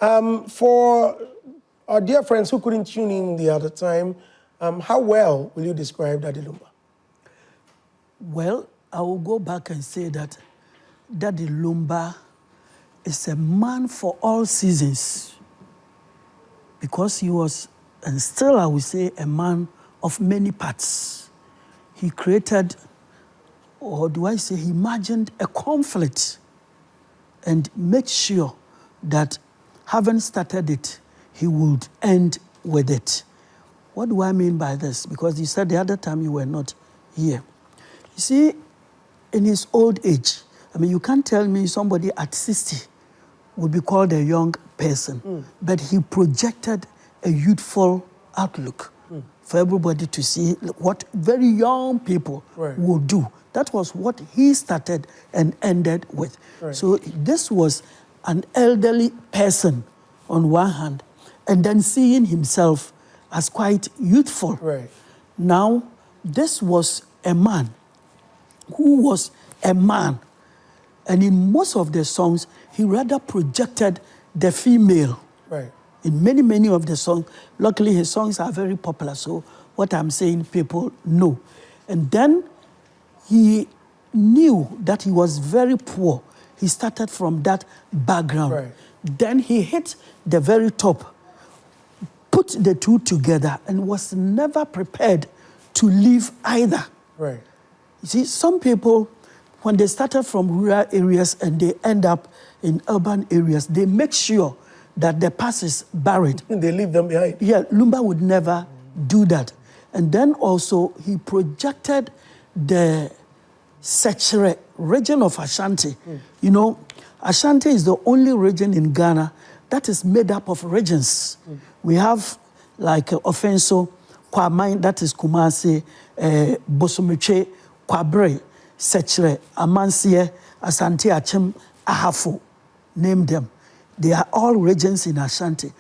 For our dear friends who couldn't tune in the other time, how well will you describe Daddy Lumba? Well, I will go back and say that Daddy Lumba is a man for all seasons because he was, and still I would say, a man of many parts. He created, or do I say, he imagined a conflict and made sure that having started it, he would end with it. What do I mean by this? Because you said the other time you were not here. You see, in his old age, I mean, you can't tell me somebody at 60 would be called a young person, but he projected a youthful outlook for everybody to see what very young people would do. That was what he started and ended with. So this was an elderly person on one hand, and then seeing himself as quite youthful. Now, this was a man who was a man. And in most of the songs, he rather projected the female. In many, many of the songs. Luckily, his songs are very popular, so what I'm saying, people know. And then he knew that he was very poor. He started from that background. Then he hit the very top, put the two together, and was never prepared to leave either. You see, some people, when they started from rural areas and they end up in urban areas, they make sure that the past is buried. They leave them behind. Yeah, Lumba would never do that. And then also, he projected the Sechere region of Ashanti. You know, Ashanti is the only region in Ghana that is made up of regions. We have like Offenso, Kwamai, that is Kumasi, Bosomeche, Kwabre, Sechere, Amansie, Asante Achem, Ahafo, name them. They are all regions in Ashanti.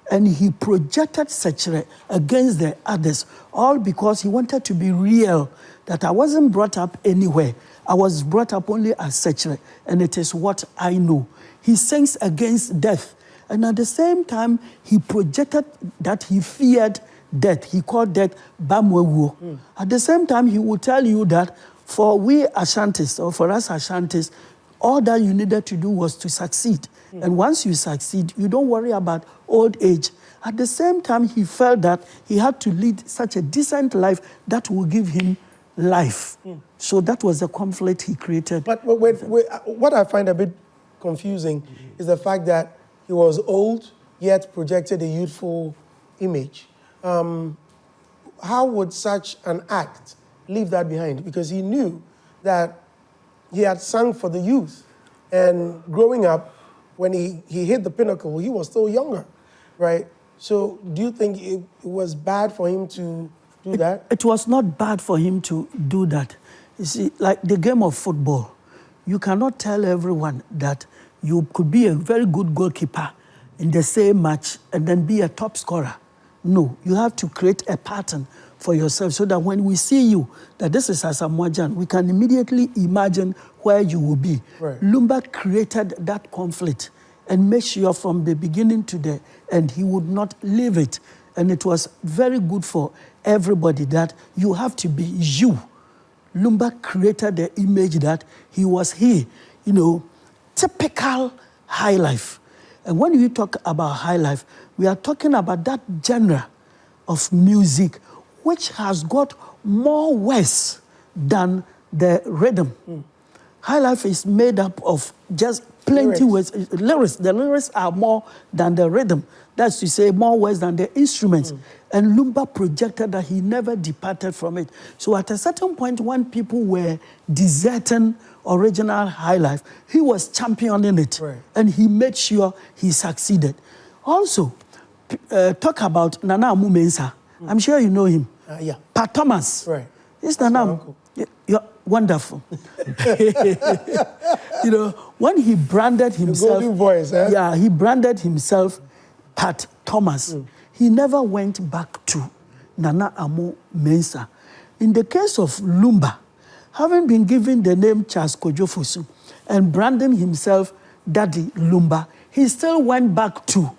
And he projected Sechere against the others, all because he wanted to be real, that I wasn't brought up anywhere. I was brought up only as Sechere, and it is what I know. He sings against death. And at the same time, he projected that he feared death. He called death Bamwewu. At the same time, he will tell you that for we Ashantis, or for us Ashantis, all that you needed to do was to succeed. And once you succeed, you don't worry about old age. At the same time, he felt that he had to lead such a decent life that will give him life. So that was the conflict he created. But wait, what I find a bit confusing is the fact that he was old, yet projected a youthful image. How would such an act leave that behind? Because he knew that he had sung for the youth. And growing up, when he hit the pinnacle, he was still younger, right? So do you think it was bad for him to do that? It was not bad for him to do that. You see, like the game of football, you cannot tell everyone that you could be a very good goalkeeper in the same match and then be a top scorer. No, you have to create a pattern for yourself so that when we see you, that this is Asamoah, we can immediately imagine where you will be. Lumba created that conflict and made sure from the beginning to the end he would not leave it. And it was very good for everybody that you have to be you. Lumba created the image that he was here, you know, typical high life. And when we talk about high life, we are talking about that genre of music which has got more words than the rhythm. High life is made up of just plenty words. Lyrics. The lyrics are more than the rhythm. That's to say, more words than the instruments. And Lumba projected that he never departed from it. So at a certain point, when people were deserting original high life, he was championing it. And he made sure he succeeded. Also, talk about Nana Amu Mensah. I'm sure you know him. Pat Thomas. It's Nana. You're wonderful. You know, when he branded himself, the golden voice, eh? Yeah, he branded himself Pat Thomas. He never went back to Nana Amu Mensah. In the case of Lumba, having been given the name Charles Kojo Fosu and branding himself Daddy Lumba, he still went back to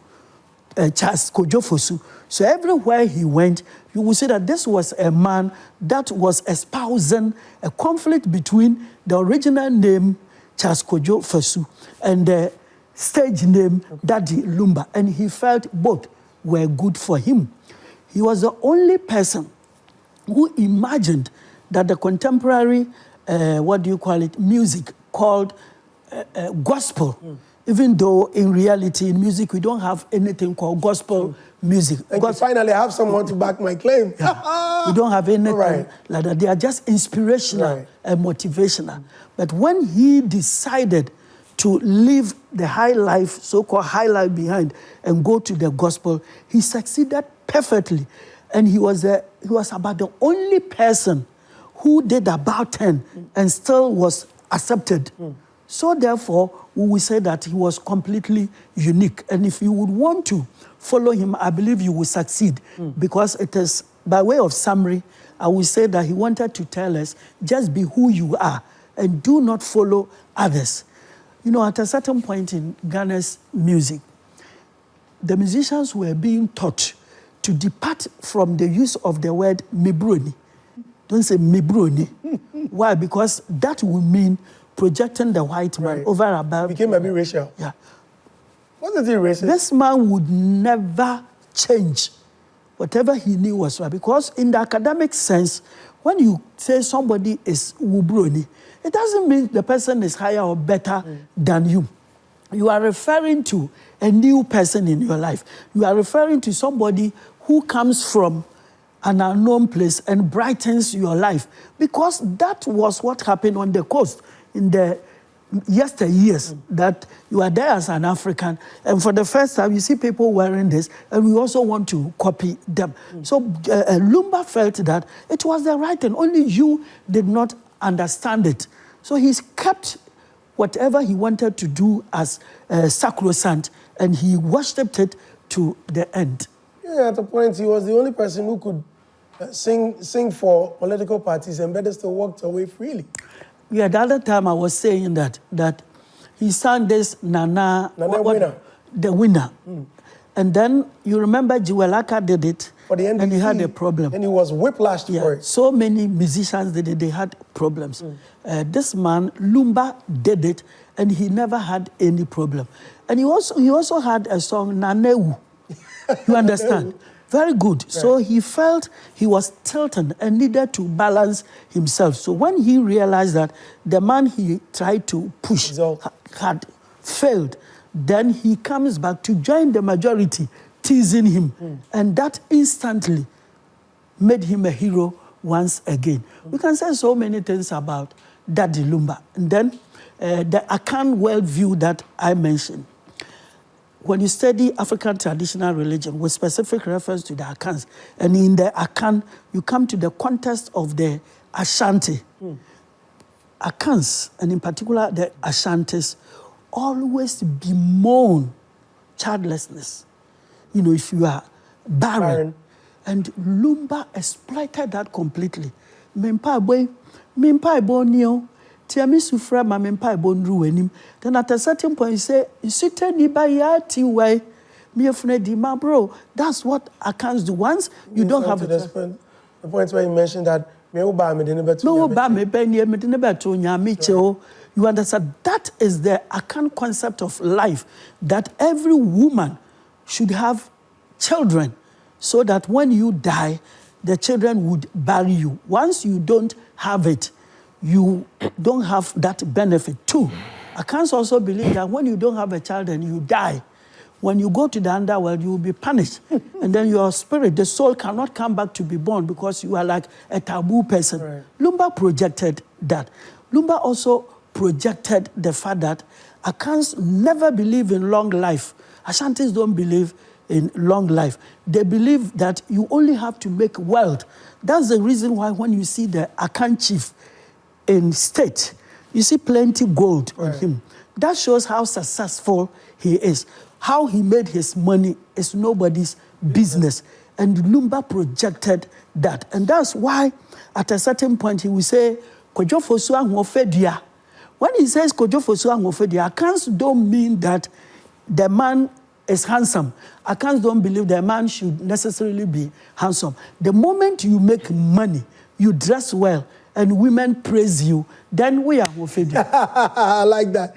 Charles Kojo Fosu. So everywhere he went, you will see that this was a man that was espousing a conflict between the original name, Charles Kojo Fosu, and the stage name, Daddy Lumba. And he felt both were good for him. He was the only person who imagined that the contemporary, music called gospel, even though in reality, in music, we don't have anything called gospel music. Finally, I have someone to back my claim. Yeah. We don't have anything like that. They are just inspirational and motivational. But when he decided to leave the high life, so-called high life behind, and go to the gospel, he succeeded perfectly. And he was about the only person who did about 10 and still was accepted. So therefore, we will say that he was completely unique. And if you would want to follow him, I believe you will succeed. Because it is, by way of summary, I will say that he wanted to tell us, just be who you are and do not follow others. You know, at a certain point in Ghana's music, the musicians were being taught to depart from the use of the word mibroni. Don't say mibroni. Why? Because that would mean projecting the white man over above. Became a bit racial. Yeah. Wasn't it racist? This man would never change. Whatever he knew was right. Because in the academic sense, when you say somebody is wubroni, it doesn't mean the person is higher or better than you. You are referring to a new person in your life. You are referring to somebody who comes from an unknown place and brightens your life. Because that was what happened on the coast in the yesteryears, that you are there as an African, and for the first time you see people wearing this, and we also want to copy them. So Lumba felt that it was the right thing, only you did not understand it. So he's kept whatever he wanted to do as sacrosanct, and he worshipped it to the end. Yeah, at the point he was the only person who could sing for political parties and better still walked away freely. Yeah, the other time I was saying that he sang this Nana Winner. The Winner. And then you remember Jiwelaka did it, for the NDC, and he had a problem. And he was whiplashed for it. So many musicians did it, they had problems. This man, Lumba, did it, and he never had any problem. And he also had a song, Nanewu. You understand? Very good. Right. So he felt he was tilted and needed to balance himself. So when he realized that the man he tried to push had failed, then he comes back to join the majority, teasing him. And that instantly made him a hero once again. We can say so many things about Daddy Lumba. And then the Akan worldview that I mentioned. When you study African traditional religion with specific reference to the Akans, and in the Akan, you come to the context of the Ashanti. Akans, and in particular the Ashantis, always bemoan childlessness. You know, if you are barren. And Lumba exploited that completely. Then at a certain point, you say, bro, that's what Akans do. Once you don't have the point where you mentioned that you understand, that is the Akan concept of life, that every woman should have children so that when you die, the children would bury you. Once you don't have it, you don't have that benefit too. Akans also believe that when you don't have a child and you die, when you go to the underworld, you will be punished. And then your spirit, the soul, cannot come back to be born because you are like a taboo person. Right. Lumba projected that. Lumba also projected the fact that Akans never believe in long life. Ashantis don't believe in long life. They believe that you only have to make wealth. That's the reason why when you see the Akan chief in state, you see plenty gold on him. That shows how successful he is. How he made his money is nobody's business. And Lumba projected that. And that's why at a certain point he will say, Kojo Fosu Ahofedia. When he says Kojo Fosu Ahofedia, Akans don't mean that the man is handsome. Akans don't believe the man should necessarily be handsome. The moment you make money, you dress well, and women praise you, then we are offended. I like that.